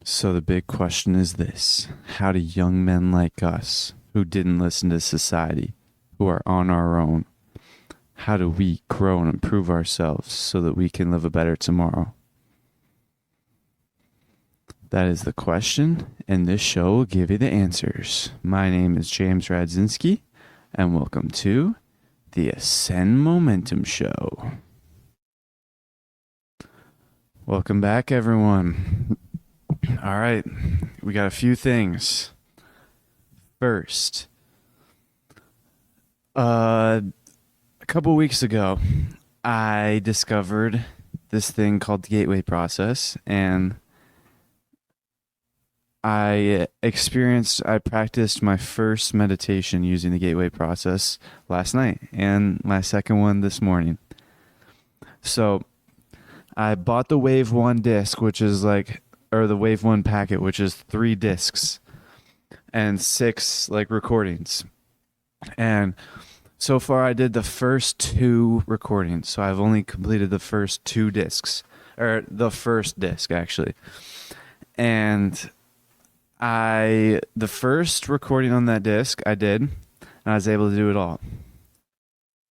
So the big question is this: how do young men like us, who didn't listen to society, who are on our own, how do we grow and improve ourselves so that we can live a better tomorrow? That is the question, and this show will give you the answers. My name is James Radzinski, and welcome to the Ascend Momentum Show. Welcome back, everyone. All right, we got a few things. First, a couple weeks ago, I discovered this thing called the Gateway Process, and I practiced my first meditation using the Gateway Process last night and my second one this morning. So I bought the Wave 1 disc, the Wave 1 packet, which is 3 discs and 6 recordings. And so far I did the first 2 recordings. So I've only completed the first 2 discs, or the first disc actually. And the first recording on that disc I did, and I was able to do it all.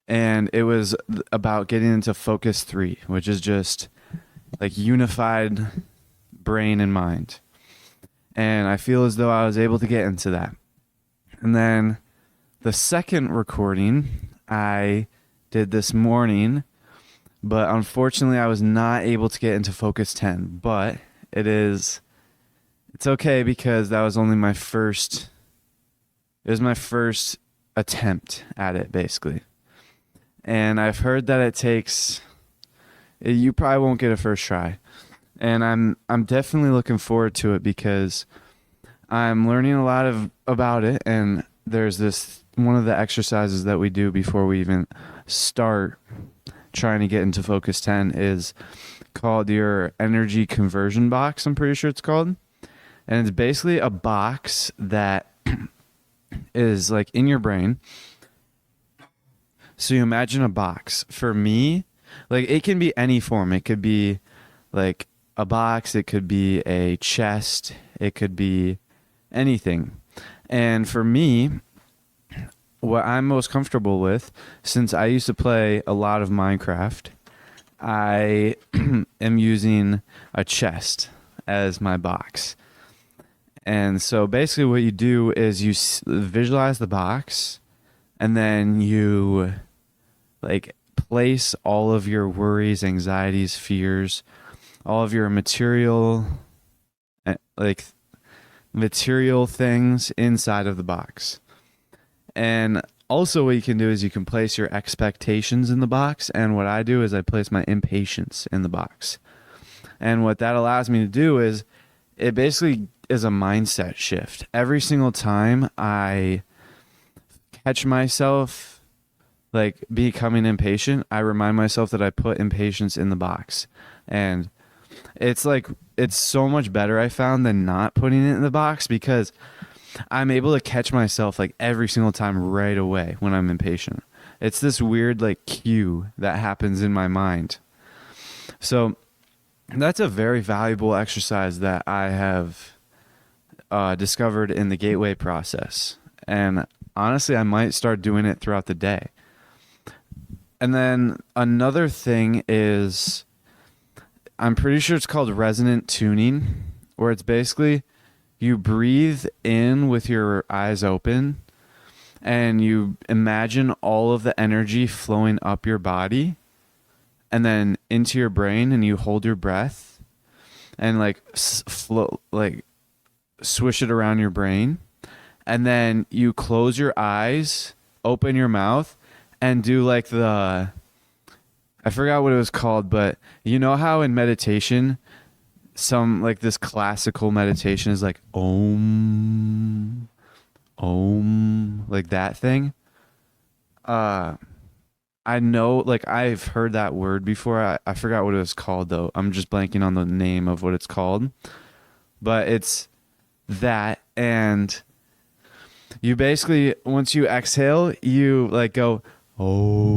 And it was about getting into Focus 3, which is just unified brain and mind. And I feel as though I was able to get into that. And then the second recording I did this morning, but unfortunately I was not able to get into Focus 10. But it's okay because that was only my first attempt at it, basically. And I've heard that you probably won't get a first try. And I'm definitely looking forward to it because I'm learning a lot about it. And there's one of the exercises that we do before we even start trying to get into Focus 10 is called your energy conversion box. I'm pretty sure it's called. And it's basically a box that is in your brain. So you imagine a box. For me, it can be any form. It could be a box, it could be a chest, it could be anything. And for me, what I'm most comfortable with, since I used to play a lot of Minecraft, I am using a chest as my box. And so basically what you do is you visualize the box, and then you place all of your worries, anxieties, fears, all of your material things inside of the box. And also what you can do is you can place your expectations in the box. And what I do is I place my impatience in the box. And what that allows me to do is it basically is a mindset shift. Every single time I catch myself becoming impatient, I remind myself that I put impatience in the box. And it's so much better, I found, than not putting it in the box, because I'm able to catch myself every single time right away when I'm impatient. It's this weird cue that happens in my mind. So that's a very valuable exercise that I have discovered in the Gateway Process. And honestly, I might start doing it throughout the day. And then another thing is, I'm pretty sure it's called resonant tuning, where it's basically you breathe in with your eyes open and you imagine all of the energy flowing up your body and then into your brain, and you hold your breath and flow, swish it around your brain. And then you close your eyes, open your mouth, and do I forgot what it was called, but you know how in meditation, some this classical meditation is Om, that thing. I know, I've heard that word before. I forgot what it was called though. I'm just blanking on the name of what it's called, but it's that. And you basically, once you exhale, you go, oh,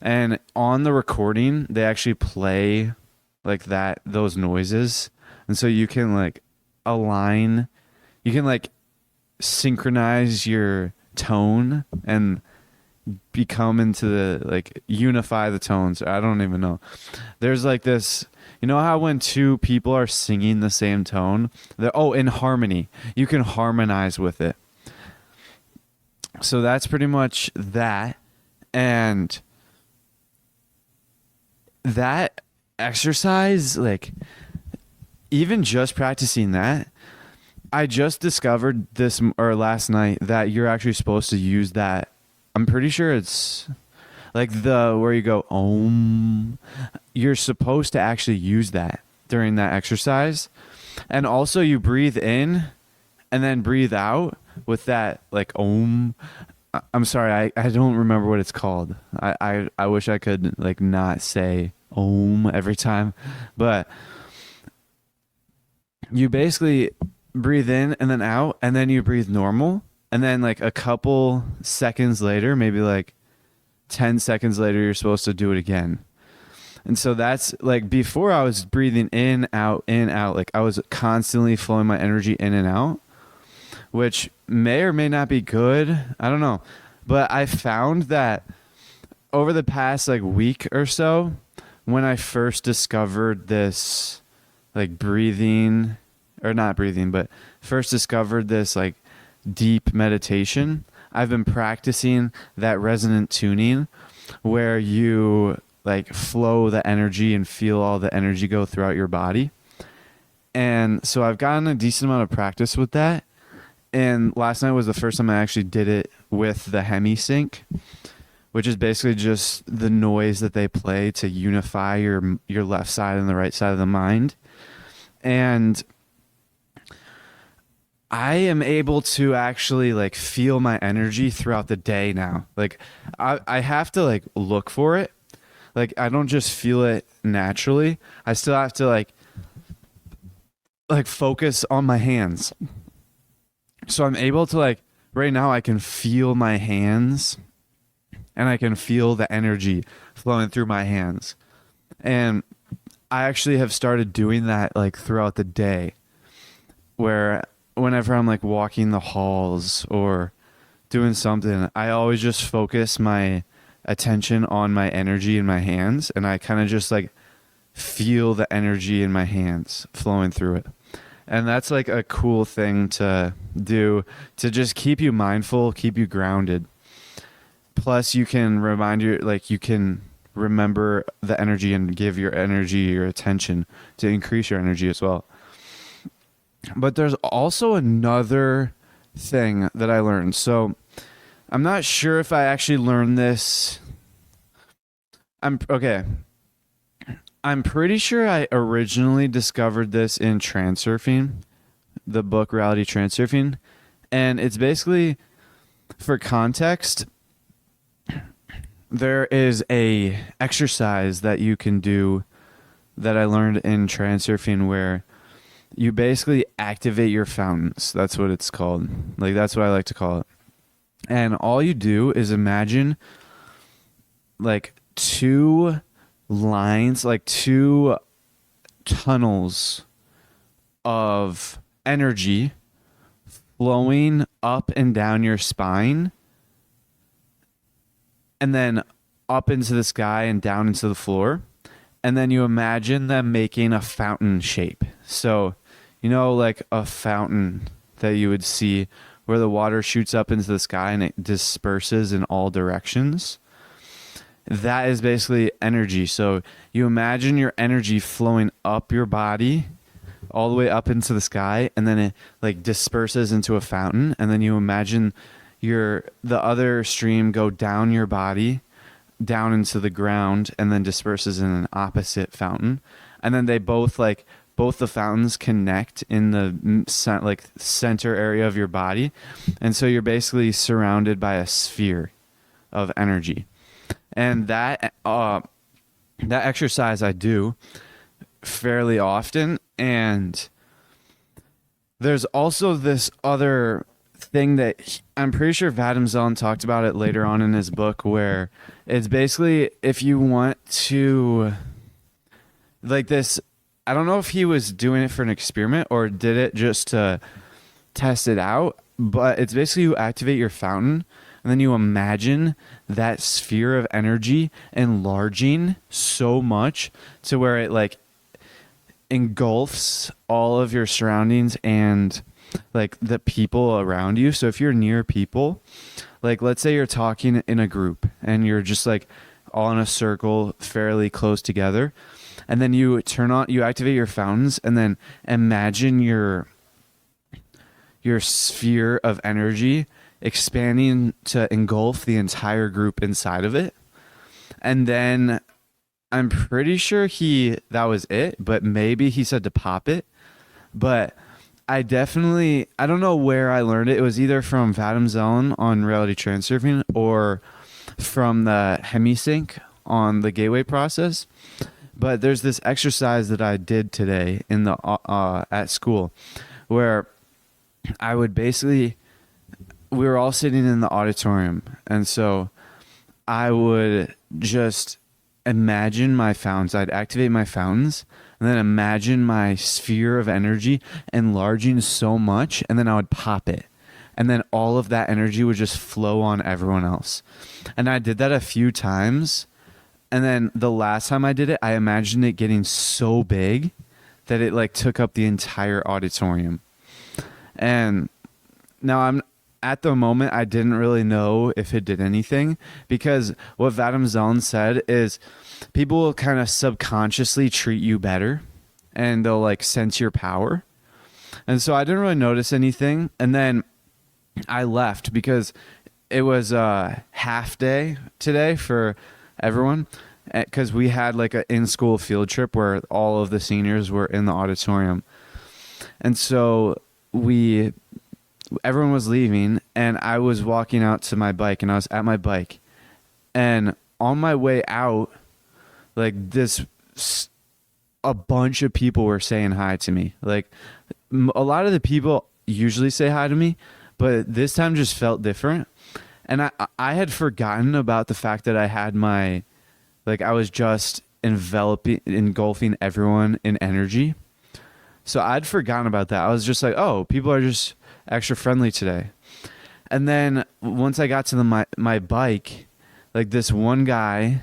and on the recording, they actually play like that, those noises. And so you can like align, you can like synchronize your tone and become into the like unify the tones. I don't even know. There's like this, you know how when two people are singing the same tone, they're in harmony. You can harmonize with it. So that's pretty much that. And that exercise, like even just practicing that, I just discovered this or last night that you're actually supposed to use that. I'm pretty sure it's like the where you go om. You're supposed to actually use that during that exercise. And also you breathe in and then breathe out with that like om. I'm sorry, I don't remember what it's called. I wish I could like not say om every time. But you basically breathe in and then out, and then you breathe normal, and then like a couple seconds later, maybe like 10 seconds later, you're supposed to do it again. And so that's like before I was breathing in, out, like I was constantly flowing my energy in and out, which may or may not be good. I don't know. But I found that over the past like week or so, when I first discovered this like breathing, or not breathing, but first discovered this like deep meditation, I've been practicing that resonant tuning where you like flow the energy and feel all the energy go throughout your body. And so I've gotten a decent amount of practice with that. And last night was the first time I actually did it with the Hemi-Sync, which is basically just the noise that they play to unify your left side and the right side of the mind. And I am able to actually like feel my energy throughout the day now. Like I have to like look for it. Like I don't just feel it naturally. I still have to like focus on my hands. So I'm able to like right now I can feel my hands and I can feel the energy flowing through my hands. And I actually have started doing that like throughout the day, where whenever I'm like walking the halls or doing something, I always just focus my attention on my energy in my hands, and I kind of just like feel the energy in my hands flowing through it. And that's like a cool thing to do to just keep you mindful, keep you grounded. Plus you can you can remember the energy and give your energy your attention to increase your energy as well. But there's also another thing that I learned. So I'm not sure if I actually learned this. I'm pretty sure I originally discovered this in Transurfing, the book Reality Transurfing. And it's basically, for context, there is a exercise that you can do that I learned in Transurfing where you basically activate your fountains. That's what it's called. Like that's what I like to call it. And all you do is imagine like two lines, like two tunnels of energy flowing up and down your spine, and then up into the sky and down into the floor. And then you imagine them making a fountain shape. So, you know, like a fountain that you would see where the water shoots up into the sky and it disperses in all directions. That is basically energy. So you imagine your energy flowing up your body all the way up into the sky, and then it like disperses into a fountain. And then you imagine the other stream go down your body, down into the ground, and then disperses in an opposite fountain. And then they both the fountains connect in the center area of your body. And so you're basically surrounded by a sphere of energy. And that exercise I do fairly often. And there's also this other thing that I'm pretty sure Vadim Zeland talked about it later on in his book, where it's basically if you want to like this. I don't know if he was doing it for an experiment or did it just to test it out, but it's basically you activate your fountain and then you imagine that sphere of energy enlarging so much to where it like engulfs all of your surroundings and like the people around you. So if you're near people, like let's say you're talking in a group and you're just like all in a circle fairly close together, and then you activate your fountains and then imagine your sphere of energy expanding to engulf the entire group inside of it. And then I'm pretty sure that was it, but maybe he said to pop it. But I don't know where I learned it. It was either from Vadim Zeland on Reality Transurfing or from the Hemisync on the Gateway Process. But there's this exercise that I did today in the at school where I would basically, we were all sitting in the auditorium, and so I would just imagine my fountains. I'd activate my fountains and then imagine my sphere of energy enlarging so much, and then I would pop it. And then all of that energy would just flow on everyone else. And I did that a few times. And then the last time I did it, I imagined it getting so big that it like took up the entire auditorium. And now at the moment, I didn't really know if it did anything, because what Vadim Zeland said is people will kind of subconsciously treat you better and they'll like sense your power. And so I didn't really notice anything. And then I left because it was a half day today for everyone, because we had like an in-school field trip where all of the seniors were in the auditorium. And so everyone was leaving and I was walking out to my bike, and I was at my bike, and on my way out, like a bunch of people were saying hi to me. Like a lot of the people usually say hi to me, but this time just felt different. And I had forgotten about the fact that I had I was just engulfing everyone in energy. So I'd forgotten about that. I was just like, oh, people are just extra friendly today. And then once I got to my bike, like this one guy,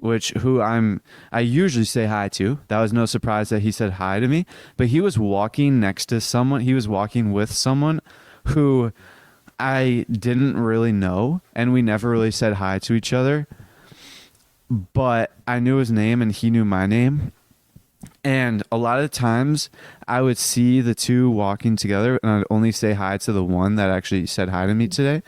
who I usually say hi to. That was no surprise that he said hi to me, but he was walking next to someone. He was walking with someone who I didn't really know, and we never really said hi to each other, but I knew his name and he knew my name. And a lot of times I would see the two walking together and I'd only say hi to the one that actually said hi to me today.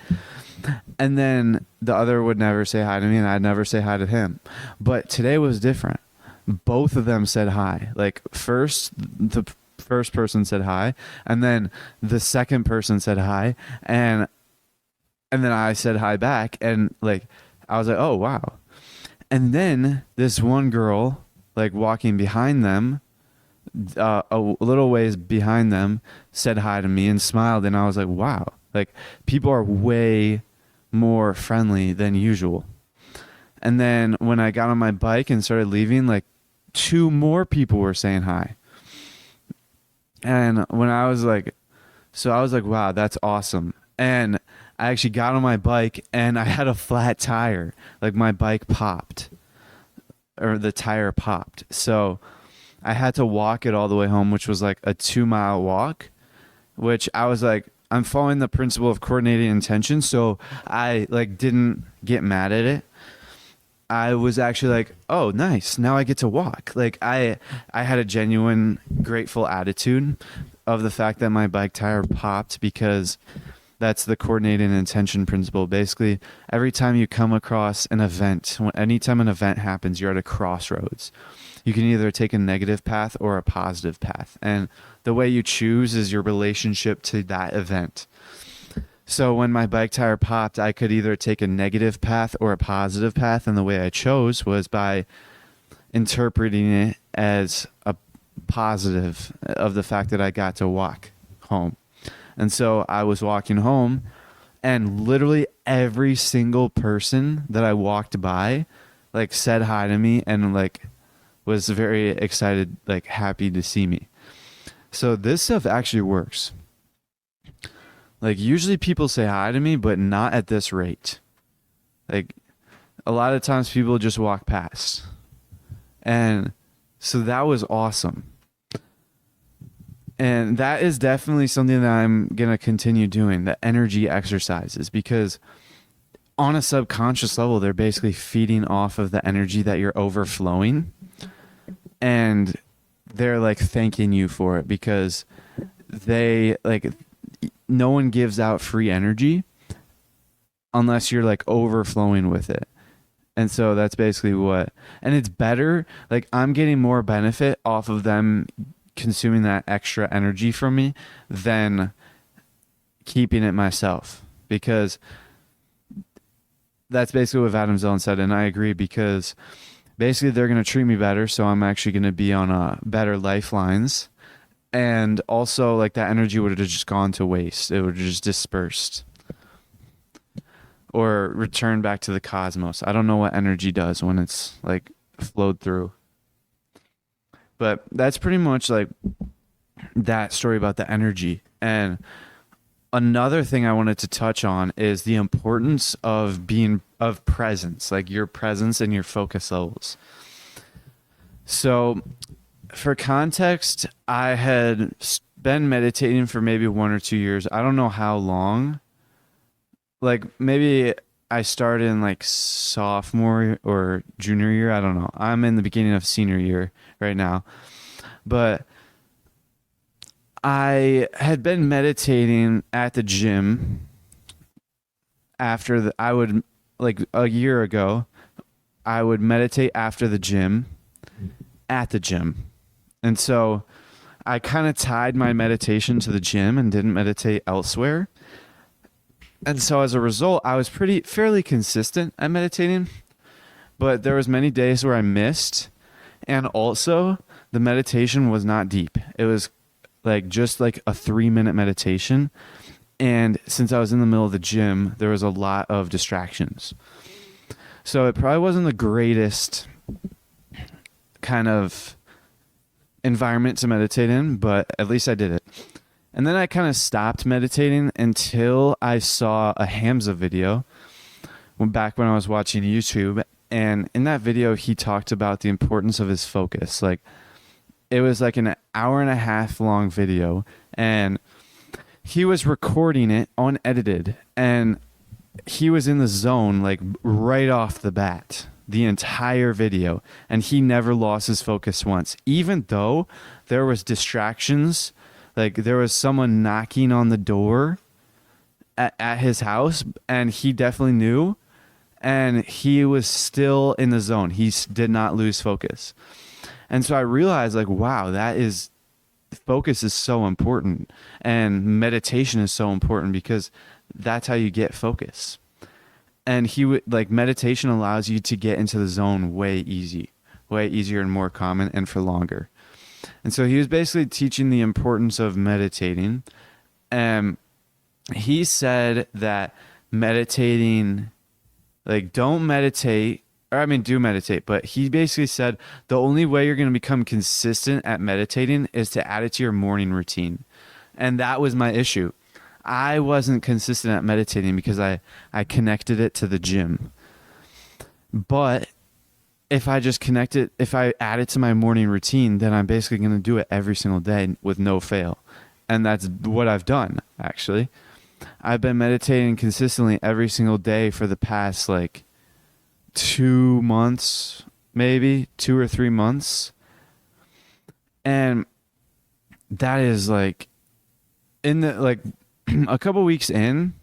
And then the other would never say hi to me and I'd never say hi to him. But today was different. Both of them said hi. Like the first person said hi, and then the second person said hi, and then I said hi back, and like I was like, oh wow. And then this one girl, like walking behind them, a little ways behind them, said hi to me and smiled, and I was like, wow, like people are way more friendly than usual. And then when I got on my bike and started leaving, like 2 more people were saying hi. And when I was like, wow, that's awesome. And I actually got on my bike and I had a flat tire. Like my bike popped, or the tire popped. So I had to walk it all the way home, which was like a 2-mile walk, which I was like, I'm following the principle of coordinated intention. So I like didn't get mad at it. I was actually like, oh, nice. Now I get to walk. Like I had a genuine grateful attitude of the fact that my bike tire popped, because that's the coordinated intention principle. Basically, every time you come across an event, anytime an event happens, you're at a crossroads. You can either take a negative path or a positive path. And the way you choose is your relationship to that event. So when my bike tire popped, I could either take a negative path or a positive path. And the way I chose was by interpreting it as a positive of the fact that I got to walk home. And so I was walking home, and literally every single person that I walked by like said hi to me and like was very excited, like happy to see me. So this stuff actually works. Like usually people say hi to me, but not at this rate. Like a lot of times people just walk past. And so that was awesome. And that is definitely something that I'm going to continue doing, the energy exercises, because on a subconscious level, they're basically feeding off of the energy that you're overflowing. And they're like thanking you for it, because they like, no one gives out free energy unless you're like overflowing with it. And so that's basically what, and it's better. Like I'm getting more benefit off of them consuming that extra energy from me than keeping it myself, because that's basically what Adam Zelen said. And I agree, because basically they're going to treat me better. So I'm actually going to be on better lifelines. And also like that energy would have just gone to waste. It would have just dispersed or returned back to the cosmos. I don't know what energy does when it's like flowed through. But that's pretty much like that story about the energy. And another thing I wanted to touch on is the importance of presence, like your presence and your focus levels. So for context, I had been meditating for maybe 1 or 2 years. I don't know how long. Like maybe I started in like sophomore or junior year. I don't know. I'm in the beginning of senior year right now. But I had been meditating at the gym after I would, like a year ago, I would meditate after the gym at the gym. And so I kind of tied my meditation to the gym and didn't meditate elsewhere. And so as a result, I was fairly consistent at meditating, but there was many days where I missed. And also the meditation was not deep. It was like just like a 3-minute meditation. And since I was in the middle of the gym, there was a lot of distractions. So it probably wasn't the greatest kind of environment to meditate in, but at least I did it. And then I kind of stopped meditating until I saw a Hamza video back when I was watching YouTube. And in that video, he talked about the importance of his focus. Like it was like an 1.5 hour long video, and he was recording it unedited, and he was in the zone like right off the bat, the entire video. And he never lost his focus once, even though there was distractions. Like there was someone knocking on the door at his house, and he definitely knew, and he was still in the zone. He did not lose focus. And so I realized like, wow, focus is so important, and meditation is so important, because that's how you get focus. And meditation allows you to get into the zone way easier and more common and for longer. And so he was basically teaching the importance of meditating. He said that meditating, like don't meditate, or I mean do meditate, but he basically said the only way you're going to become consistent at meditating is to add it to your morning routine. And that was my issue. I wasn't consistent at meditating because I connected it to the gym. But if I add it to my morning routine, then I'm basically going to do it every single day with no fail. And that's what I've done, actually. I've been meditating consistently every single day for the past like 2 months, maybe 2 or 3 months. And that is like a couple weeks in,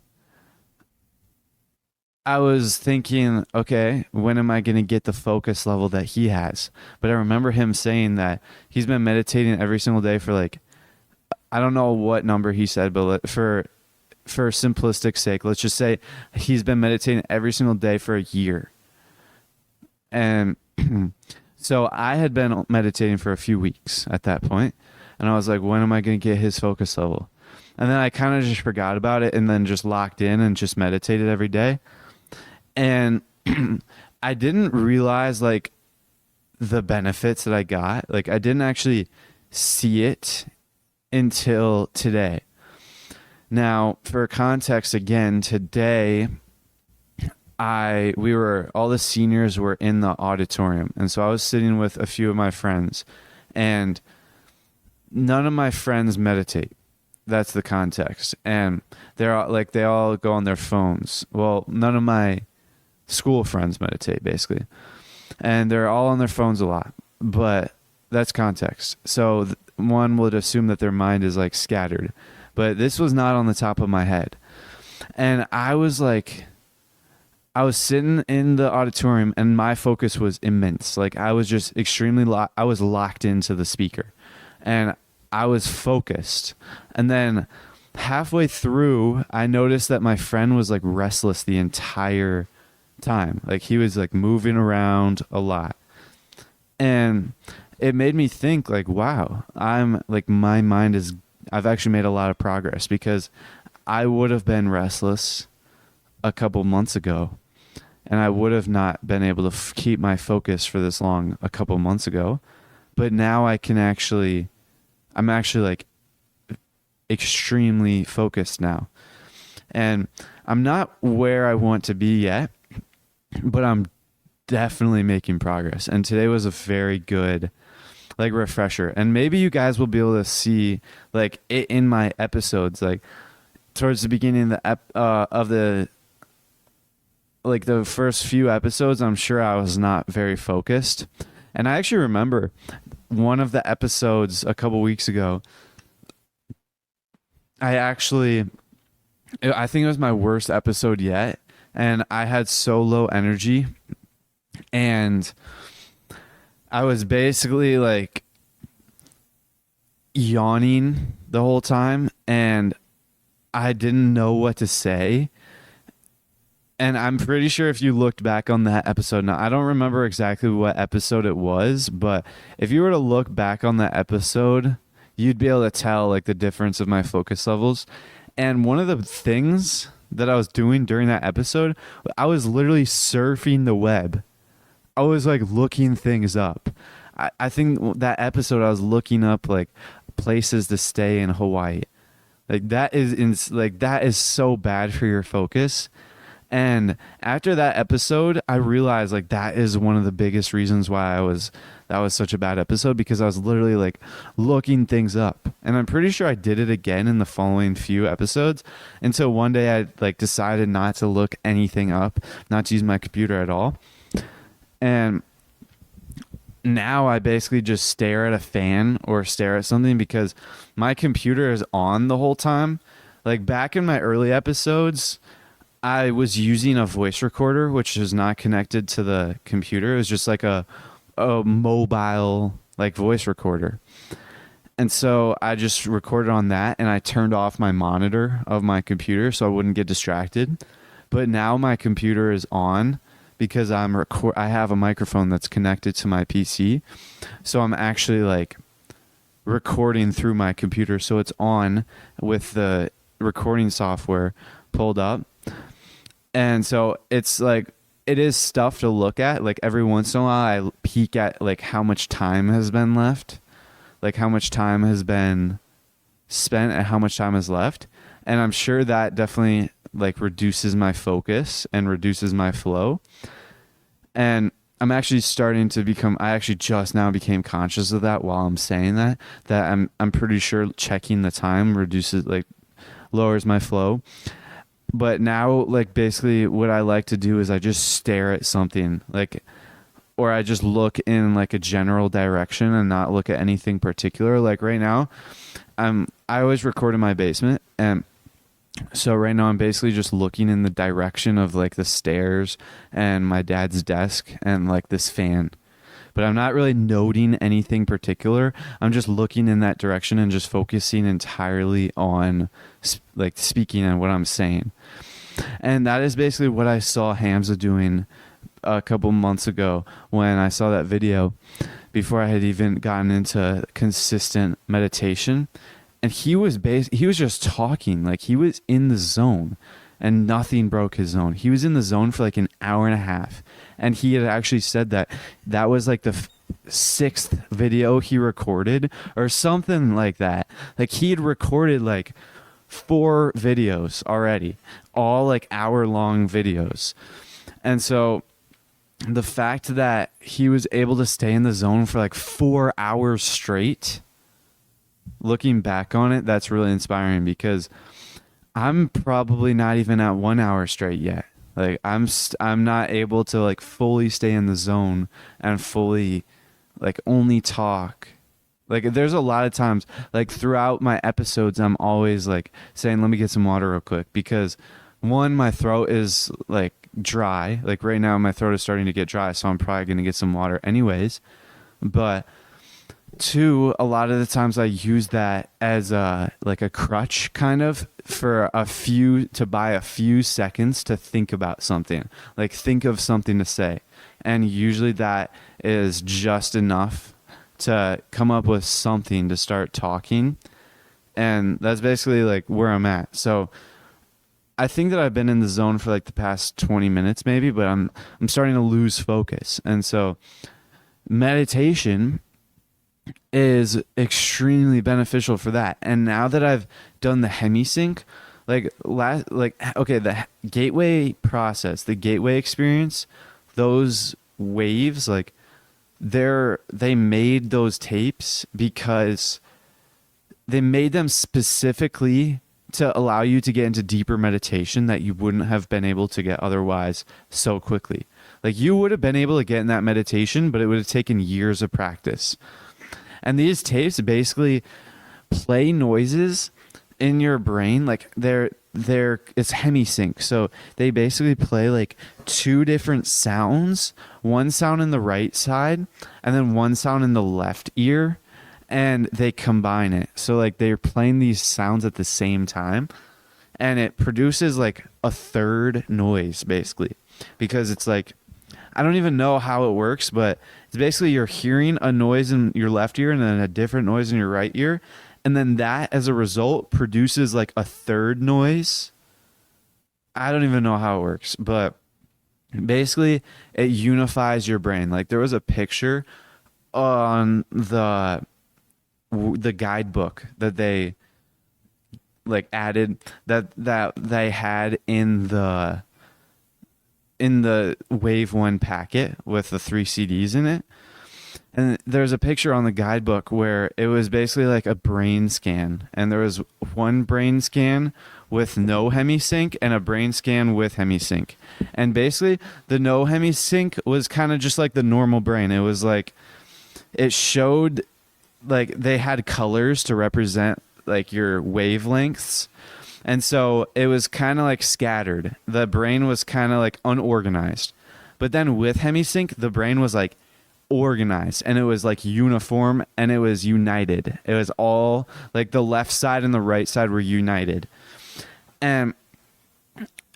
I was thinking, okay, when am I going to get the focus level that he has? But I remember him saying that he's been meditating every single day for like, I don't know what number he said, but for simplistic sake, let's just say he's been meditating every single day for a year. And so I had been meditating for a few weeks at that point, and I was like, when am I going to get his focus level? And then I kind of just forgot about it, and then just locked in and just meditated every day. And I didn't realize like the benefits that I got. Like I didn't actually see it until today. Now, for context again, today all the seniors were in the auditorium, and so I was sitting with a few of my friends, and none of my friends meditate. That's the context. And they all go on their phones. Well, none of my school friends meditate basically. And they're all on their phones a lot, but that's context. So one would assume that their mind is like scattered, but this was not on the top of my head. And I was sitting in the auditorium and my focus was immense. Like I was just I was locked into the speaker and I was focused. And then halfway through, I noticed that my friend was like restless the entire time. Like he was like moving around a lot. And it made me think like, wow, I've actually made a lot of progress, because I would have been restless a couple months ago, and I would have not been able to keep my focus for this long a couple months ago. But now I'm actually like extremely focused now. And I'm not where I want to be yet, but I'm definitely making progress. And today was a very good like refresher. And maybe you guys will be able to see like it in my episodes, like towards the beginning of the like the first few episodes, I'm sure I was not very focused. And I actually remember one of the episodes a couple weeks ago, I think it was my worst episode yet. And I had so low energy, and I was basically like yawning the whole time, and I didn't know what to say. And I'm pretty sure if you looked back on that episode, now I don't remember exactly what episode it was, but if you were to look back on that episode, you'd be able to tell like the difference of my focus levels. And one of the things that I was doing during that episode, I was literally surfing the web. I was like looking things up. I think that episode I was looking up like places to stay in Hawaii. Like that is so bad for your focus. And after that episode, I realized like that is one of the biggest reasons why that was such a bad episode, because I was literally like looking things up. And I'm pretty sure I did it again in the following few episodes until one day I like decided not to look anything up, not to use my computer at all. And now I basically just stare at a fan or stare at something because my computer is on the whole time. Like back in my early episodes, I was using a voice recorder, which is not connected to the computer. It was just like a mobile like voice recorder. And so I just recorded on that, and I turned off my monitor of my computer so I wouldn't get distracted. But now my computer is on because I have a microphone that's connected to my PC. So I'm actually like recording through my computer. So it's on with the recording software pulled up. And so it's like, it is stuff to look at. Like every once in a while I peek at like how much time has been left, like how much time has been spent and how much time is left. And I'm sure that definitely like reduces my focus and reduces my flow. And I'm actually I actually just now became conscious of that while I'm saying that I'm pretty sure checking the time lowers my flow. But now, like, basically what I like to do is I just stare at something, like, or I just look in like a general direction and not look at anything particular. Like right now, I always record in my basement, and so right now I'm basically just looking in the direction of like the stairs and my dad's desk and like this fan. But I'm not really noting anything particular. I'm just looking in that direction and just focusing entirely on like speaking and what I'm saying. And that is basically what I saw Hamza doing a couple months ago when I saw that video, before I had even gotten into consistent meditation. And he was just talking, like he was in the zone, and nothing broke his zone. He was in the zone for like an hour and a half. And he had actually said that was like 6th video he recorded or something like that. Like he had recorded like 4 videos already, all like hour-long videos. And so the fact that he was able to stay in the zone for like 4 hours straight, looking back on it, that's really inspiring, because I'm probably not even at 1 hour straight yet. Like I'm not able to like fully stay in the zone and fully like only talk. Like there's a lot of times like throughout my episodes I'm always like saying, let me get some water real quick, because one, my throat is like dry. Like right now my throat is starting to get dry, so I'm probably going to get some water anyways. But 2, a lot of the times I use that as a like a crutch kind of for to buy a few seconds to think about something, like think of something to say. And usually that is just enough to come up with something to start talking. And that's basically like where I'm at. So I think that I've been in the zone for like the past 20 minutes maybe, but I'm starting to lose focus. And so meditation is extremely beneficial for that. And now that I've done the HemiSync, the gateway process, the gateway experience, those waves, like they made those tapes because they made them specifically to allow you to get into deeper meditation that you wouldn't have been able to get otherwise so quickly. Like you would have been able to get in that meditation, but it would have taken years of practice. And these tapes basically play noises in your brain, like it's HemiSync. So they basically play like 2 different sounds, one sound in the right side and then one sound in the left ear, and they combine it. So like they're playing these sounds at the same time, and it produces like a third noise basically, because it's like, I don't even know how it works, but it's basically you're hearing a noise in your left ear and then a different noise in your right ear. And then that, as a result, produces like a third noise. I don't even know how it works, but basically it unifies your brain. Like there was a picture on the guidebook that they like added that they had in the Wave 1 packet with the 3 CDs in it. And there's a picture on the guidebook where it was basically like a brain scan. And there was one brain scan with no HemiSync and a brain scan with HemiSync. And basically the no HemiSync was kind of just like the normal brain. It was like, it showed like they had colors to represent like your wavelengths. And so it was kind of like scattered. The brain was kind of like unorganized. But then with HemiSync, the brain was like organized, and it was like uniform, and it was united. It was all like the left side and the right side were united. And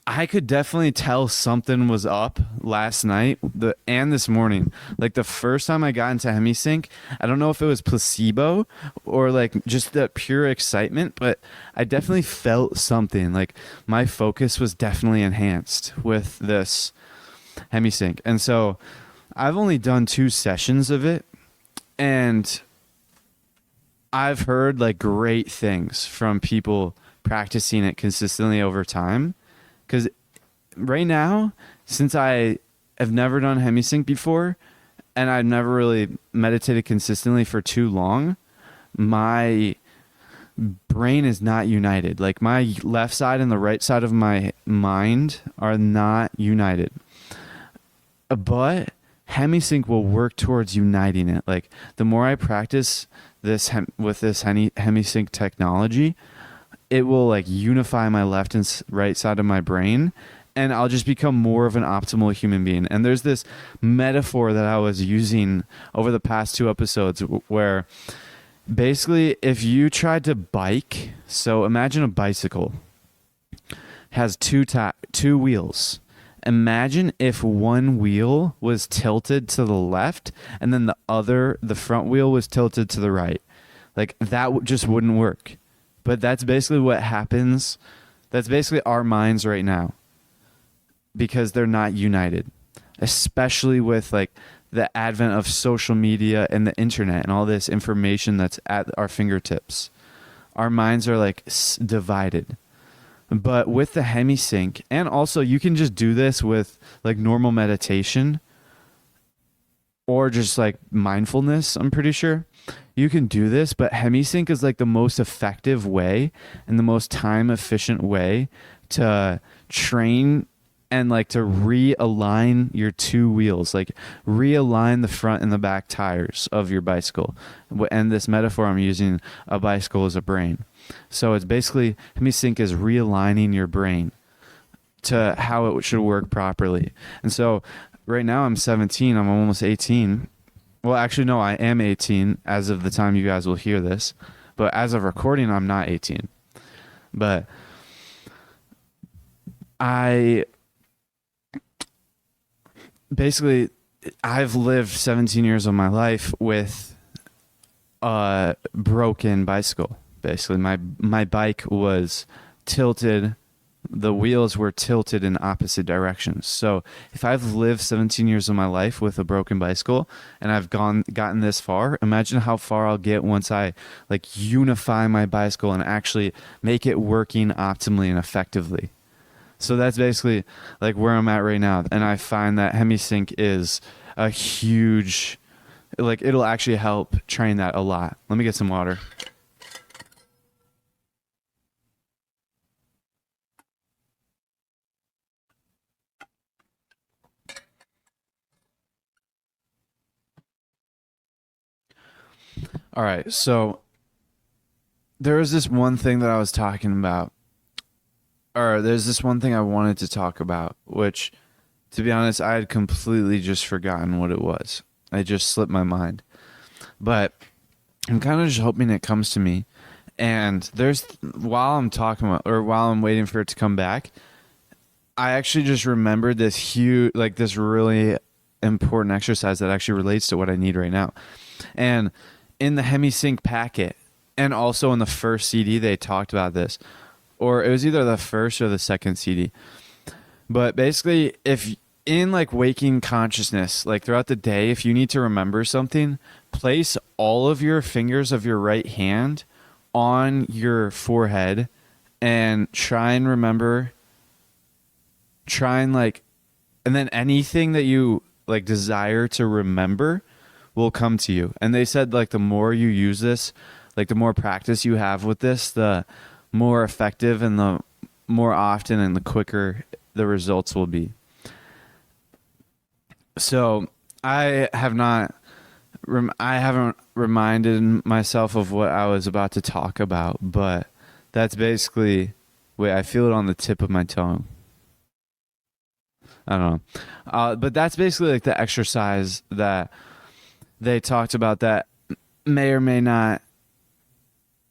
I could definitely tell something was up last night and this morning. Like the first time I got into HemiSync, I don't know if it was placebo or like just the pure excitement, but I definitely felt something. Like my focus was definitely enhanced with this HemiSync. And so I've only done 2 sessions of it, and I've heard like great things from people practicing it consistently over time. Because right now, since I have never done HemiSync before, and I've never really meditated consistently for too long, my brain is not united. Like my left side and the right side of my mind are not united. But HemiSync will work towards uniting it. Like the more I practice this with this HemiSync technology, it will like unify my left and right side of my brain, and I'll just become more of an optimal human being. And there's this metaphor that I was using over the past 2 episodes where basically if you tried to bike, so imagine a bicycle has 2 wheels. Imagine if one wheel was tilted to the left and then the front wheel was tilted to the right. Like that just wouldn't work. But that's basically what happens. That's basically our minds right now, because they're not united, especially with like the advent of social media and the internet and all this information that's at our fingertips, our minds are like divided. But with the HemiSync, and also you can just do this with like normal meditation or just like mindfulness, I'm pretty sure. You can do this, but HemiSync is like the most effective way and the most time efficient way to train and like to realign your two wheels, like realign the front and the back tires of your bicycle. And this metaphor I'm using, a bicycle is a brain. So it's basically, HemiSync is realigning your brain to how it should work properly. And so right now I'm 17, I'm almost 18. Well, actually, no, I am 18 as of the time you guys will hear this. But as of recording, I'm not 18. But basically, I've lived 17 years of my life with a broken bicycle. Basically, my bike was tilted. The wheels were tilted in opposite directions. So if I've lived 17 years of my life with a broken bicycle and I've gotten this far, imagine how far I'll get once I like unify my bicycle and actually make it working optimally and effectively. So that's basically like where I'm at right now. And I find that HemiSync is a huge, like it'll actually help train that a lot. Let me get some water. All right, so there was this one thing that I was talking about, or there's this one thing I wanted to talk about, which, to be honest, I had completely just forgotten what it was. It just slipped my mind. But I'm kind of just hoping it comes to me. And while I'm talking about, or while I'm waiting for it to come back, I actually just remembered this huge, like this really important exercise that actually relates to what I need right now. And in the HemiSync packet, and also in the first CD, they talked about this, or it was either the first or the second CD. But basically, if in like waking consciousness, like throughout the day, if you need to remember something, place all of your fingers of your right hand on your forehead and try and and then anything that you like desire to remember will come to you. And they said like the more you use this, like the more practice you have with this, the more effective and the more often and the quicker the results will be. So I haven't reminded myself of what I was about to talk about, but that's basically, wait, I feel it on the tip of my tongue. I don't know. But that's basically like the exercise that they talked about that may or may not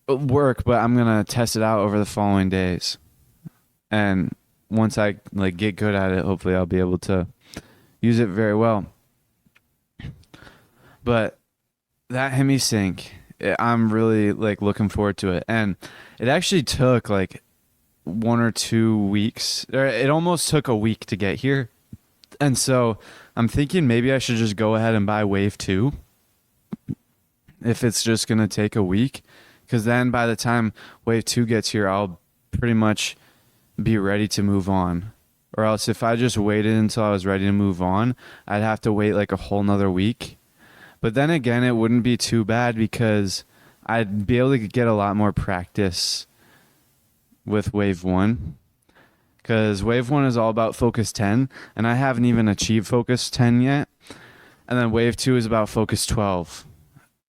work, but I'm going to test it out over the following days. And once I like get good at it, hopefully I'll be able to use it very well. But that HemiSync, I'm really like looking forward to it. And it actually took like 1 or 2 weeks, or it almost took a week to get here. And so I'm thinking maybe I should just go ahead and buy Wave 2 if it's just going to take a week. Because then by the time Wave 2 gets here, I'll pretty much be ready to move on. Or else if I just waited until I was ready to move on, I'd have to wait like a whole nother week. But then again, it wouldn't be too bad because I'd be able to get a lot more practice with Wave 1. Because Wave 1 is all about Focus 10, and I haven't even achieved Focus 10 yet. And then Wave 2 is about Focus 12.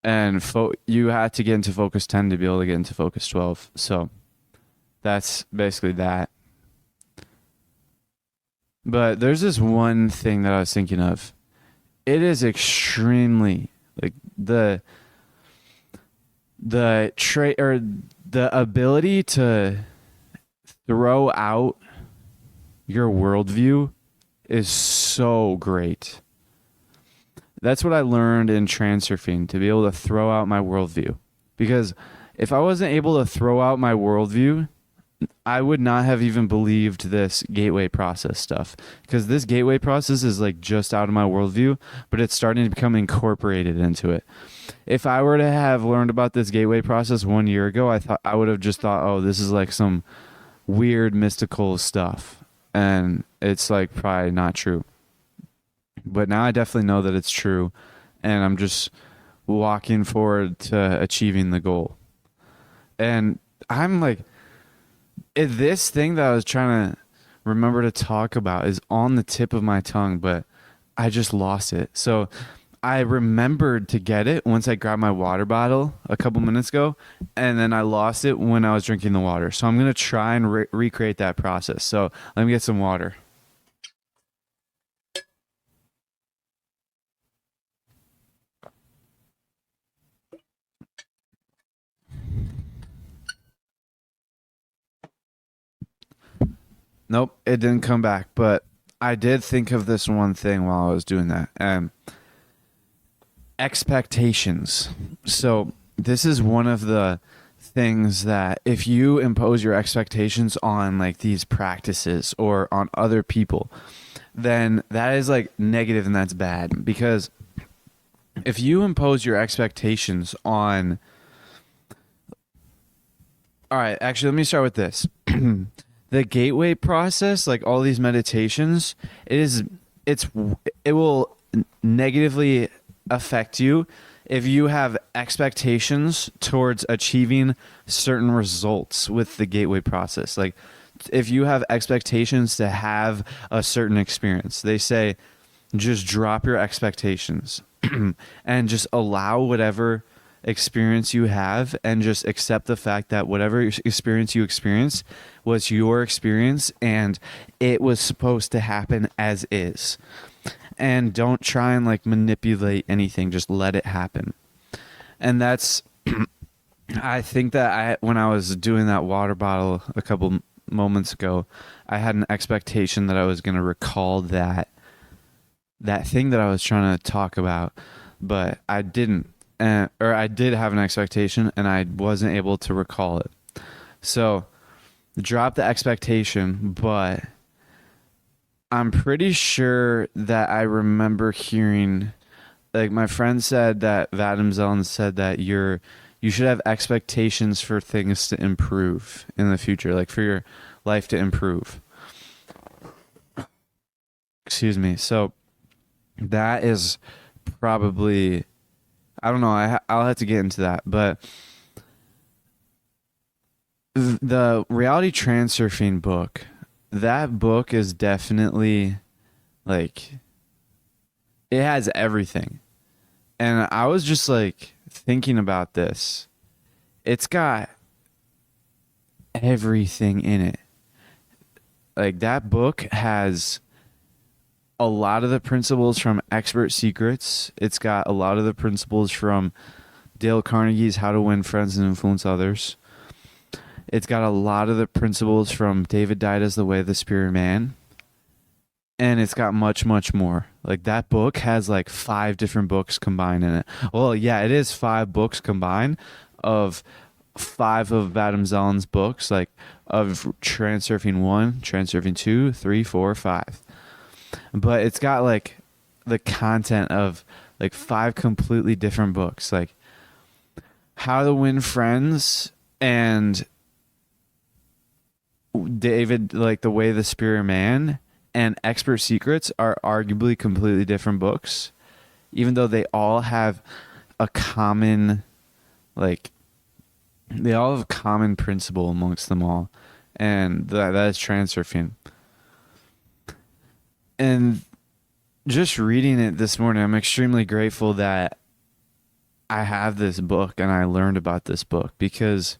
And you had to get into Focus 10 to be able to get into Focus 12. So that's basically that. But there's this one thing that I was thinking of. It is extremely like the trait or the ability to throw out your worldview is so great. That's what I learned in transurfing, to be able to throw out my worldview. Because if I wasn't able to throw out my worldview, I would not have even believed this gateway process stuff, because this gateway process is like just out of my worldview, but it's starting to become incorporated into it. If I were to have learned about this gateway process 1 year ago, I would have just thought, oh, this is like some weird mystical stuff, and it's like probably not true. But now I definitely know that it's true, and I'm just walking forward to achieving the goal. And I'm like, this thing that I was trying to remember to talk about is on the tip of my tongue, but I just lost it. So I remembered to get it once I grabbed my water bottle a couple minutes ago, and then I lost it when I was drinking the water. So I'm going to try and recreate that process. So let me get some water. Nope, it didn't come back, but I did think of this one thing while I was doing that. Expectations. So this is one of the things that if you impose your expectations on like these practices or on other people, then that is like negative and that's bad. Because if you impose your expectations on, all right, actually, let me start with this. The gateway process, like all these meditations, it's it will negatively affect you if you have expectations towards achieving certain results with the gateway process. Like if you have expectations to have a certain experience, they say just drop your expectations and just allow whatever experience you have, and just accept the fact that whatever experience you experience was your experience and it was supposed to happen as is. And don't try and like manipulate anything, just let it happen. And that's I think that when I was doing that water bottle a couple moments ago, I had an expectation that I was going to recall that thing that I was trying to talk about, but I didn't. Or I did have an expectation and I wasn't able to recall it. So drop the expectation, but I'm pretty sure that I remember hearing, like my friend said that Vadim Zeland said that you should have expectations for things to improve in the future, like for your life to improve. Excuse me. So that is probably, I don't know. I'll have to get into that, but the reality transurfing book, that book is definitely like, it has everything. And I was just like thinking about this. It's got everything in it. Like that book has a lot of the principles from Expert Secrets. It's got a lot of the principles from Dale Carnegie's How to Win Friends and Influence Others. It's got a lot of the principles from David Daida's The Way of the Spirit Man. And it's got much, much more. Like that book has like 5 different books combined in it. Well, yeah, it is 5 books combined of 5 of Vadim Zeland's books, like of Transurfing 1, Transurfing 2, 3, 4, 5. But it's got like the content of like 5 completely different books, like How to Win Friends and David, like The Way of the Spirit Man and Expert Secrets are arguably completely different books, even though they all have a common, like they all have a common principle amongst them all, and that is transurfing. And just reading it this morning, I'm extremely grateful that I have this book and I learned about this book, because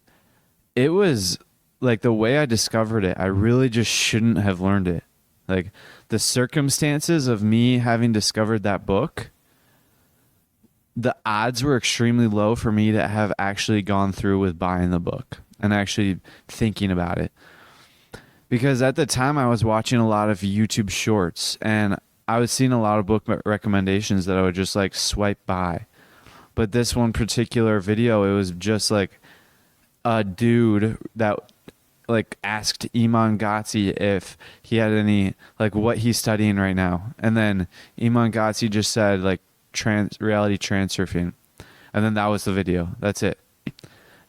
it was like the way I discovered it, I really just shouldn't have learned it. Like the circumstances of me having discovered that book, the odds were extremely low for me to have actually gone through with buying the book and actually thinking about it. Because at the time I was watching a lot of YouTube shorts and I was seeing a lot of book recommendations that I would just like swipe by. But this one particular video, it was just like a dude that like asked Iman Gotzi if he had any like what he's studying right now, and then Iman Gotzi just said like reality transurfing, and then that was the video. That's it.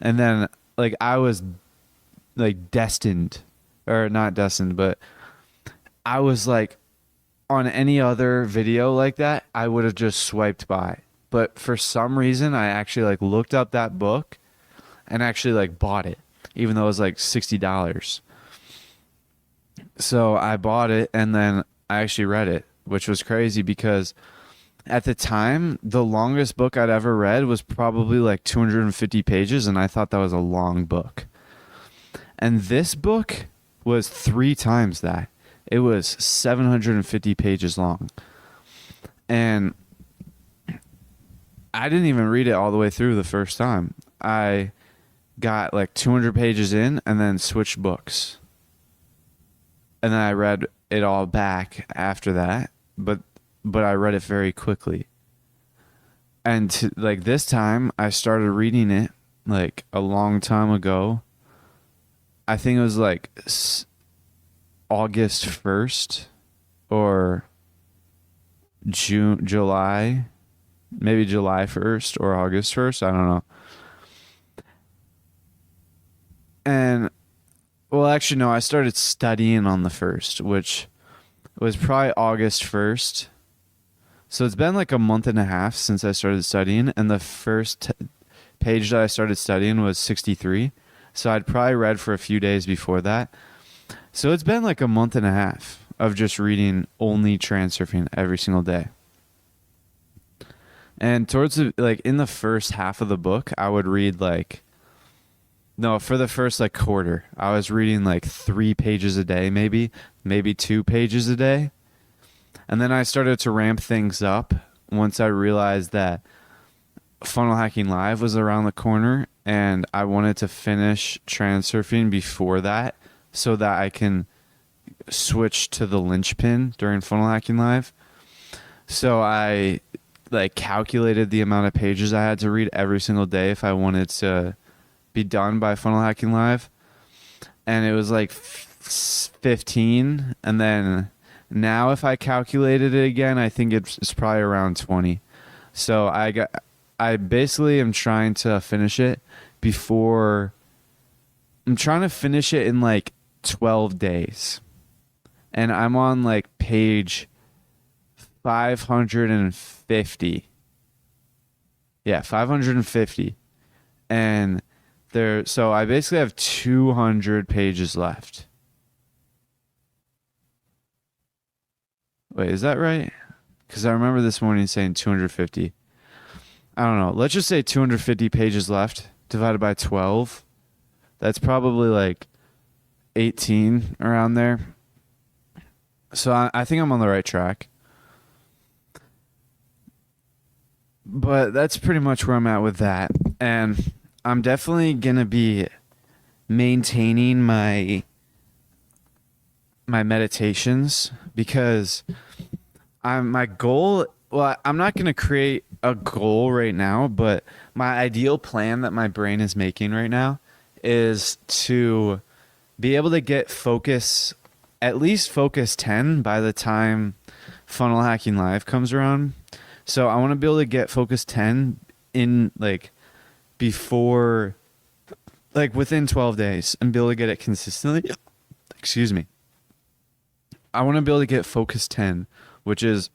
And then like I was like destined, or not destined, but I was like on any other video like that, I would have just swiped by. But for some reason, I actually like looked up that book and actually like bought it, even though it was like $60. So I bought it and then I actually read it, which was crazy because at the time, the longest book I'd ever read was probably like 250 pages, and I thought that was a long book. And this book was 3 times that. It was 750 pages long. And I didn't even read it all the way through the first time. I got like 200 pages in and then switched books. And then I read it all back after that, but I read it very quickly. And like this time, I started reading it like a long time ago. I think it was like August 1st or July, maybe July 1st or August 1st. I don't know. And well, actually, no, I started studying on the 1st, which was probably August 1st. So it's been like a month and a half since I started studying, and the first page that I started studying was 63. So I'd probably read for a few days before that. So it's been like a month and a half of just reading only Transurfing every single day. And towards like in the first half of the book, I would read like, no, for the first like quarter, I was reading like 3 pages a day, maybe 2 pages a day. And then I started to ramp things up once I realized that Funnel Hacking Live was around the corner and I wanted to finish Transurfing before that so that I can switch to the linchpin during Funnel Hacking Live. So I like calculated the amount of pages I had to read every single day if I wanted to be done by Funnel Hacking Live. And it was like 15, and then now if I calculated it again, I think it's probably around 20. So I basically am trying to finish it I'm trying to finish it in like 12 days. And I'm on like page 550. Yeah, 550. And so I basically have 200 pages left. Wait, is that right? Because I remember this morning saying 250. I don't know. Let's just say 250 pages left divided by 12. That's probably like 18 around there. So I think I'm on the right track. But that's pretty much where I'm at with that. And I'm definitely going to be maintaining my meditations because my goal, well, I'm not going to create a goal right now, but my ideal plan that my brain is making right now is to be able to get at least focus 10 by the time Funnel Hacking Live comes around. So I want to be able to get focus 10 in like before, like within 12 days and be able to get it consistently. Excuse me. I want to be able to get focus 10, which is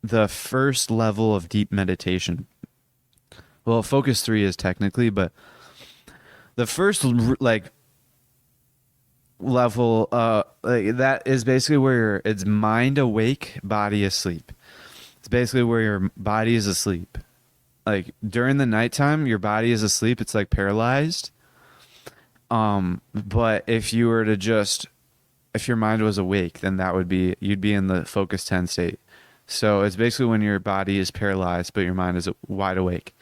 the first level of deep meditation. Well, focus 3 is technically, but the first like level, like that is basically where it's mind awake, body asleep. It's basically where your body is asleep. Like during the nighttime, your body is asleep. It's like paralyzed. But if you were to if your mind was awake, then you'd be in the focus 10 state. So it's basically when your body is paralyzed, but your mind is wide awake.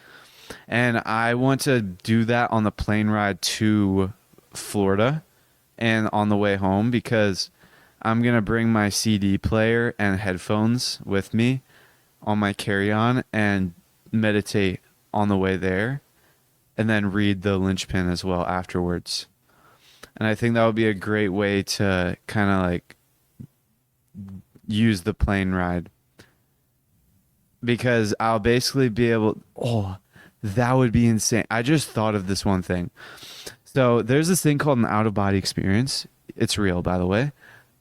And I want to do that on the plane ride to Florida and on the way home because I'm going to bring my CD player and headphones with me on my carry-on and meditate on the way there and then read the linchpin as well afterwards. And I think that would be a great way to kind of like use the plane ride, because I'll basically be able, oh, that would be insane. I just thought of this one thing. So there's this thing called an out of body experience. It's real, by the way.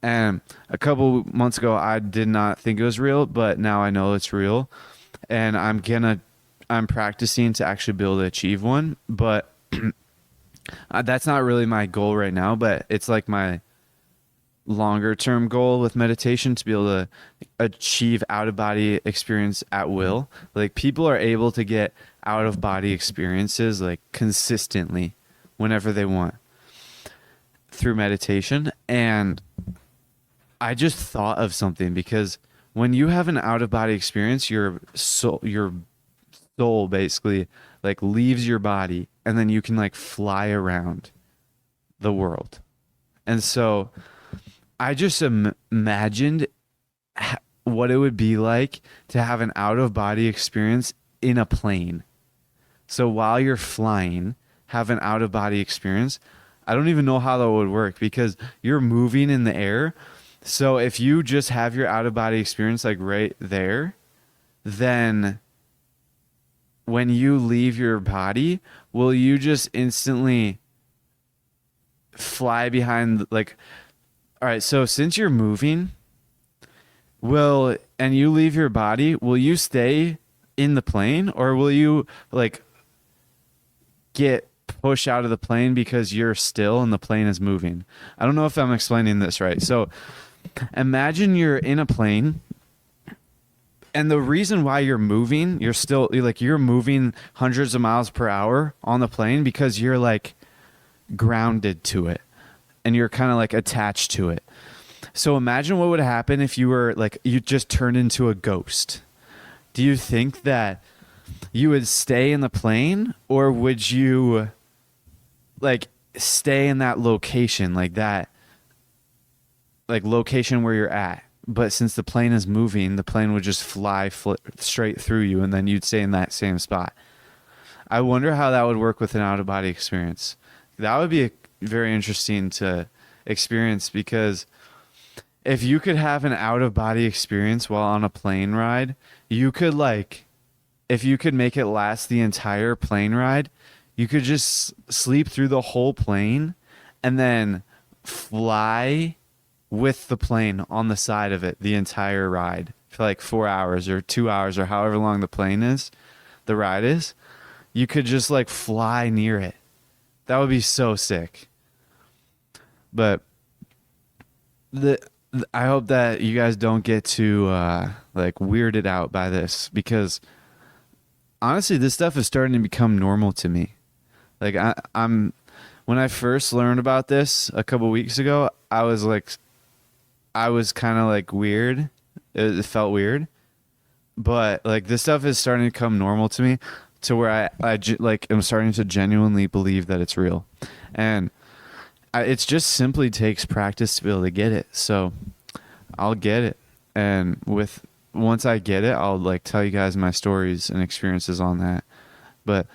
And a couple months ago, I did not think it was real, but now I know it's real. And I'm practicing to actually be able to achieve one. But that's not really my goal right now, but it's like my longer term goal with meditation, to be able to achieve out of body experience at will. Like, people are able to get out of body experiences like consistently whenever they want through meditation. And I just thought of something, because when you have an out of body experience, your soul basically like leaves your body, and then you can like fly around the world. And so I just imagined what it would be like to have an out of body experience in a plane. So while you're flying, have an out of body experience. I don't even know how that would work, because you're moving in the air. So if you just have your out of body experience like right there, then when you leave your body, will you just instantly fly behind, like, all right, so since you're moving, and you leave your body, will you stay in the plane, or will you like get pushed out of the plane because you're still and the plane is moving? I don't know if I'm explaining this right. So imagine you're in a plane, and the reason why you're moving, you're moving hundreds of miles per hour on the plane because you're like grounded to it, and you're kind of like attached to it. So imagine what would happen if you were like, you just turned into a ghost. Do you think that you would stay in the plane, or would you like stay in that location, like that, like location where you're at? But since the plane is moving, the plane would just fly straight through you, and then you'd stay in that same spot. I wonder how that would work with an out of body experience. That would be very interesting to experience, because if you could have an out of body experience while on a plane ride, you could like, if you could make it last the entire plane ride, you could just sleep through the whole plane and then fly with the plane on the side of it the entire ride for like 4 hours or 2 hours or however long the ride is. You could just like fly near it. That would be so sick. But I hope that you guys don't get too like weirded out by this, because honestly, this stuff is starting to become normal to me. Like I'm when I first learned about this a couple weeks ago, I was kind of like weird. It felt weird, but like this stuff is starting to become normal to me, to where I like am starting to genuinely believe that it's real, and it just simply takes practice to be able to get it. So I'll get it, and once I get it, I'll like tell you guys my stories and experiences on that. But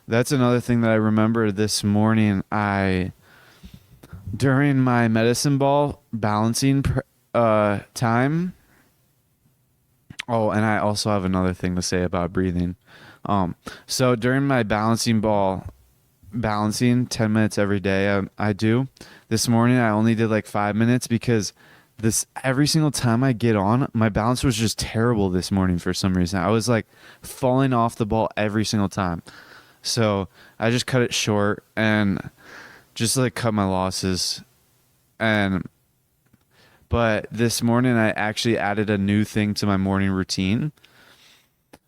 that's another thing that I remember this morning. During my medicine ball balancing time. Oh, and I also have another thing to say about breathing. So during my balancing 10 minutes every day, I do. This morning I only did like 5 minutes, because every single time I get on, my balance was just terrible this morning for some reason. I was like falling off the ball every single time. So I just cut it short and just like cut my losses. But this morning I actually added a new thing to my morning routine,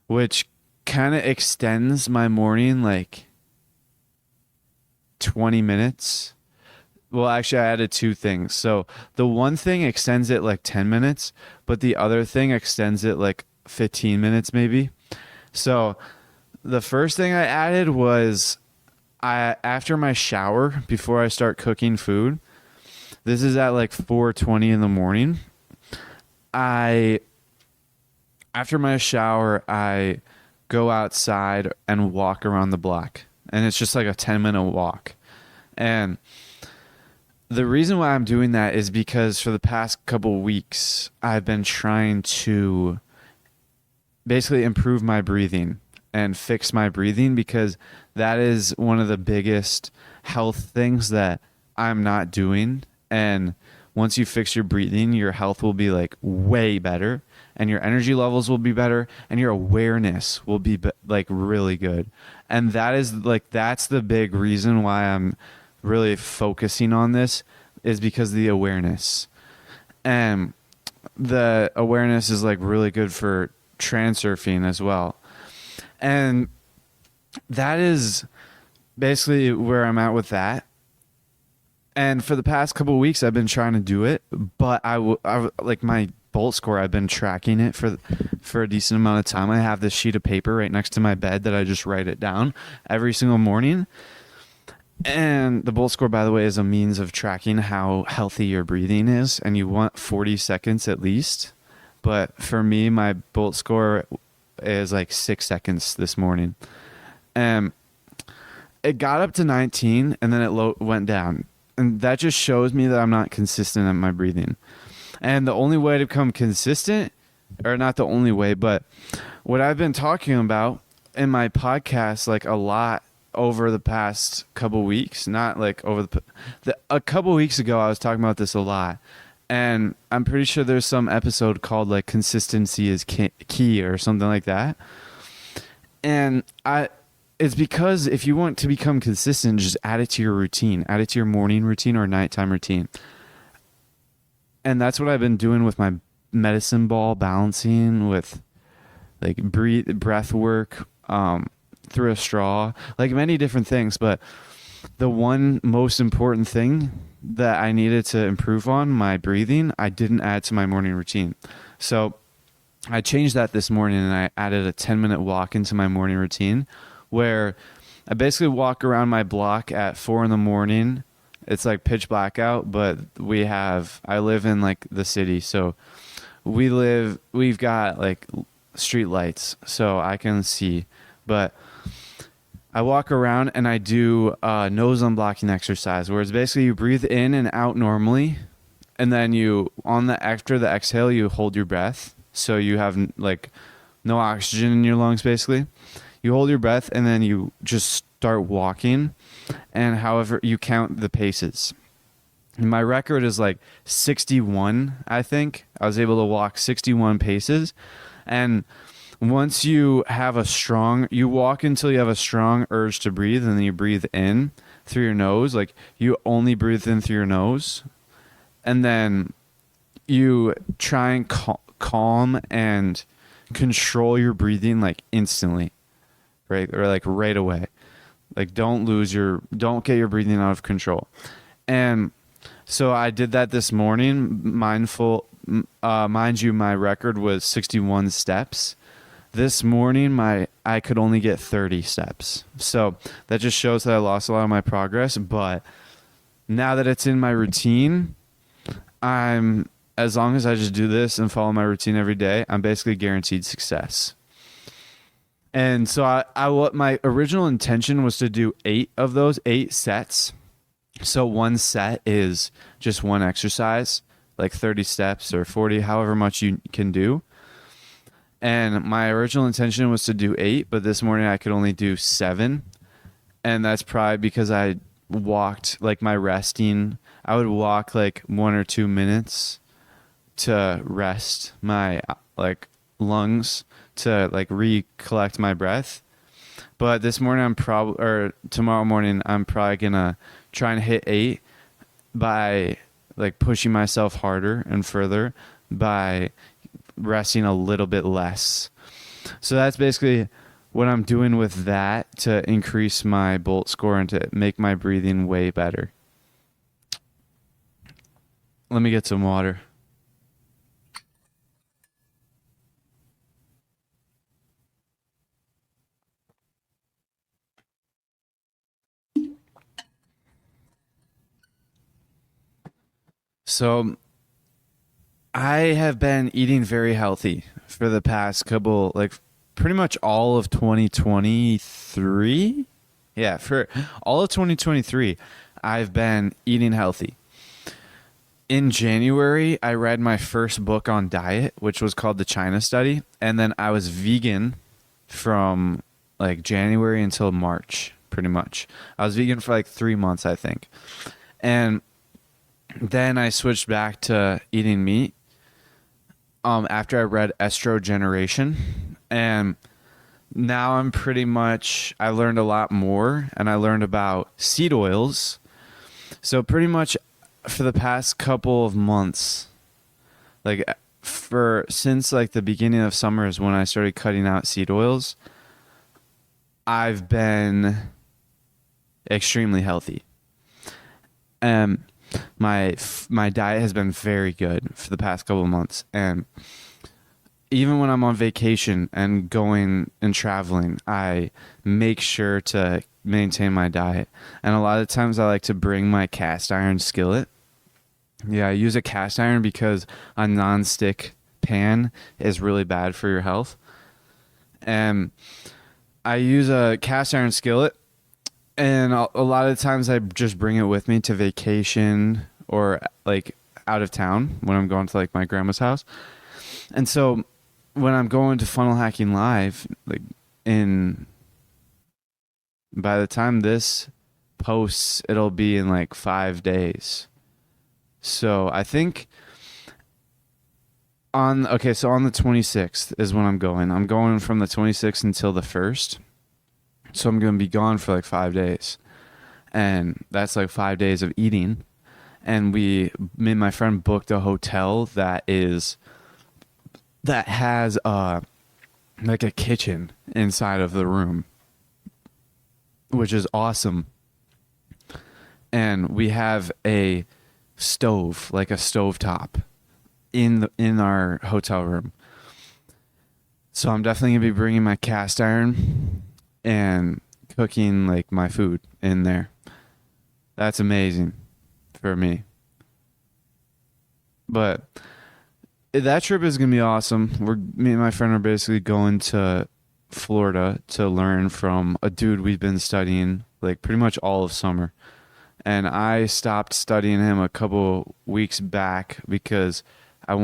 which kind of extends my morning like 20 minutes. Well, actually, I added two things. So the one thing extends it like 10 minutes, but the other thing extends it like 15 minutes maybe. So the first thing I added was after my shower, before I start cooking food, this is at like 4:20 in the morning. After my shower, I go outside and walk around the block. And it's just like a 10-minute walk. And The reason why I'm doing that is because for the past couple weeks, I've been trying to basically improve my breathing and fix my breathing because that is one of the biggest health things that I'm not doing. And once you fix your breathing, your health will be like way better and your energy levels will be better and your awareness will be like really good. And that is like, that's the big reason why I'm really focusing on this is because of the awareness. And the awareness is like really good for transurfing as well. And that is basically where I'm at with that. And for the past couple of weeks, I've been trying to do it, but like my Bolt score, I've been tracking it for a decent amount of time. I have this sheet of paper right next to my bed that I just write it down every single morning. And the Bolt score, by the way, is a means of tracking how healthy your breathing is, and you want 40 seconds at least. But for me, my Bolt score is like 6 seconds this morning. And it got up to 19 and then it went down. And that just shows me that I'm not consistent at my breathing. And the only way to become consistent, or not the only way, but what I've been talking about in my podcast like a lot over the past couple weeks, not like over a couple weeks ago, I was talking about this a lot. And I'm pretty sure there's some episode called like consistency is key or something like that. And it's because if you want to become consistent, just add it to your routine, add it to your morning routine or nighttime routine. And that's what I've been doing with my medicine ball balancing, with like breath work, through a straw, like many different things. But the one most important thing that I needed to improve on, my breathing, I didn't add to my morning routine. So I changed that this morning and I added a 10-minute walk into my morning routine where I basically walk around my block at 4 a.m. It's like pitch black out, but I live in like the city. So we've got like street lights so I can see, but I walk around and I do nose unblocking exercise where it's basically you breathe in and out normally. And then after the exhale, you hold your breath. So you have like no oxygen in your lungs, basically. You hold your breath and then you just start walking, and however you count the paces. And my record is like 61, I think. I was able to walk 61 paces. And once you walk until you have a strong urge to breathe, and then you breathe in through your nose. Like you only breathe in through your nose. And then you try and calm and control your breathing like instantly. Right? Or like right away. Like don't get your breathing out of control. And so I did that this morning, mindful. Mind you, my record was 61 steps. This morning, I could only get 30 steps. So that just shows that I lost a lot of my progress. But now that it's in my routine, as long as I just do this and follow my routine every day, I'm basically guaranteed success. And so my original intention was to do 8 of those 8 sets. So one set is just one exercise, like 30 steps or 40, however much you can do. And my original intention was to do 8, but this morning I could only do 7. And that's probably because I walked like my resting. I would walk like 1 or 2 minutes to rest my like lungs, to like recollect my breath. But this morning tomorrow morning I'm probably gonna try and hit 8 by like pushing myself harder and further by resting a little bit less. So that's basically what I'm doing with that to increase my Bolt score and to make my breathing way better. Let me get some water. So I have been eating very healthy for the past couple, like pretty much all of 2023. Yeah, for all of 2023, I've been eating healthy. In January, I read my first book on diet, which was called The China Study. And then I was vegan from like January until March, pretty much. I was vegan for like 3 months, I think. And then I switched back to eating meat after I read Estrogeneration. And now I'm pretty much, I learned a lot more and I learned about seed oils. So pretty much for the past couple of months, like for since like the beginning of summer is when I started cutting out seed oils, I've been extremely healthy. And my diet has been very good for the past couple of months. And even when I'm on vacation and going and traveling, I make sure to maintain my diet. And a lot of times I like to bring my cast iron skillet. Yeah, I use a cast iron because a non-stick pan is really bad for your health. And I use a cast iron skillet, and a lot of times I just bring it with me to vacation or like out of town when I'm going to like my grandma's house. And so when I'm going to Funnel Hacking Live, like in by the time this posts, it'll be in like 5 days. So I think so on the 26th is when I'm going. I'm going from the 26th until the 1st. So I'm going to be gone for like 5 days. And that's like 5 days of eating. And me and my friend booked a hotel that has like a kitchen inside of the room, which is awesome. And we have a stove, like a stovetop in our hotel room. So I'm definitely going to be bringing my cast iron and cooking like my food in there. That's amazing for me. But that trip is going to be awesome. Me and my friend are basically going to Florida to learn from a dude we've been studying like pretty much all of summer. And I stopped studying him a couple weeks back because I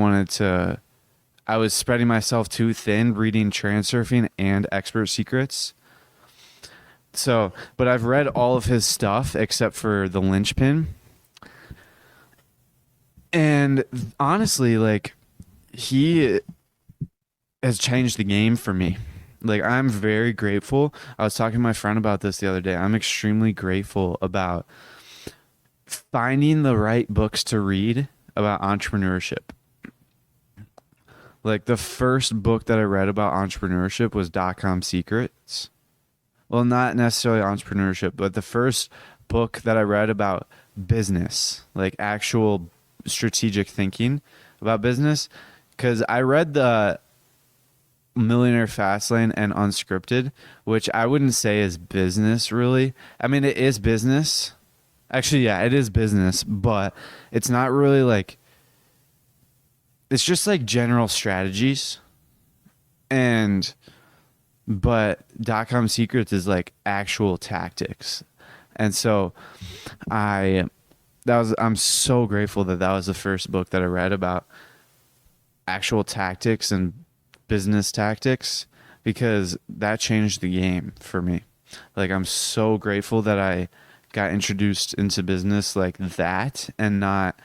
was spreading myself too thin reading Transurfing and Expert Secrets. So, but I've read all of his stuff except for the linchpin. And honestly, like, he has changed the game for me. Like, I'm very grateful. I was talking to my friend about this the other day. I'm extremely grateful about finding the right books to read about entrepreneurship. Like, the first book that I read about entrepreneurship was Dot-Com Secrets. Well, not necessarily entrepreneurship, but the first book that I read about business, like actual strategic thinking about business, because I read the Millionaire Fastlane and Unscripted, which I wouldn't say is business really. I mean, it is business. Actually, yeah, it is business, but it's not really like, it's just like general strategies. But Dot-Com Secrets is like actual tactics. And so I'm so grateful that was the first book that I read about actual tactics and business tactics, because that changed the game for me. Like, I'm so grateful that I got introduced into business like that, and not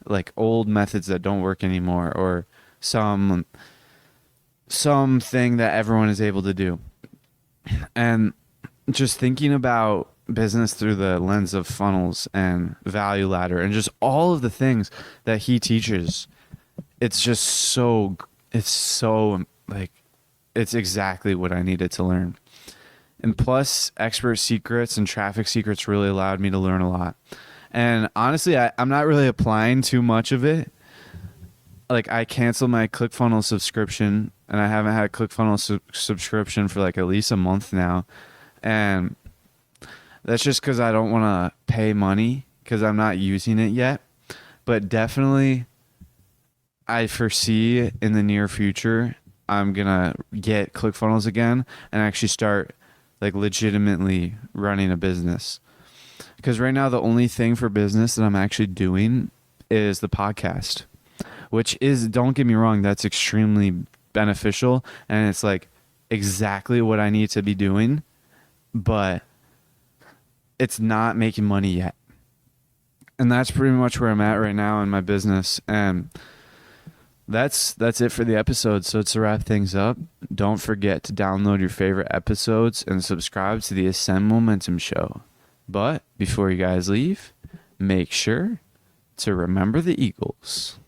like old methods that don't work anymore, or something that everyone is able to do. And just thinking about business through the lens of funnels and value ladder and just all of the things that he teaches, it's exactly what I needed to learn. And plus, Expert Secrets and Traffic Secrets really allowed me to learn a lot. And honestly, I'm not really applying too much of it. Like, I canceled my ClickFunnels subscription, and I haven't had a ClickFunnels subscription for like at least a month now. And that's just because I don't want to pay money because I'm not using it yet. But definitely, I foresee in the near future, I'm going to get ClickFunnels again and actually start like legitimately running a business. Because right now, the only thing for business that I'm actually doing is the podcast, which is, don't get me wrong, that's extremely beneficial. And it's like exactly what I need to be doing, but it's not making money yet. And that's pretty much where I'm at right now in my business. And that's it for the episode. So to wrap things up, don't forget to download your favorite episodes and subscribe to the Ascend Momentum Show. But before you guys leave, make sure to remember the Eagles.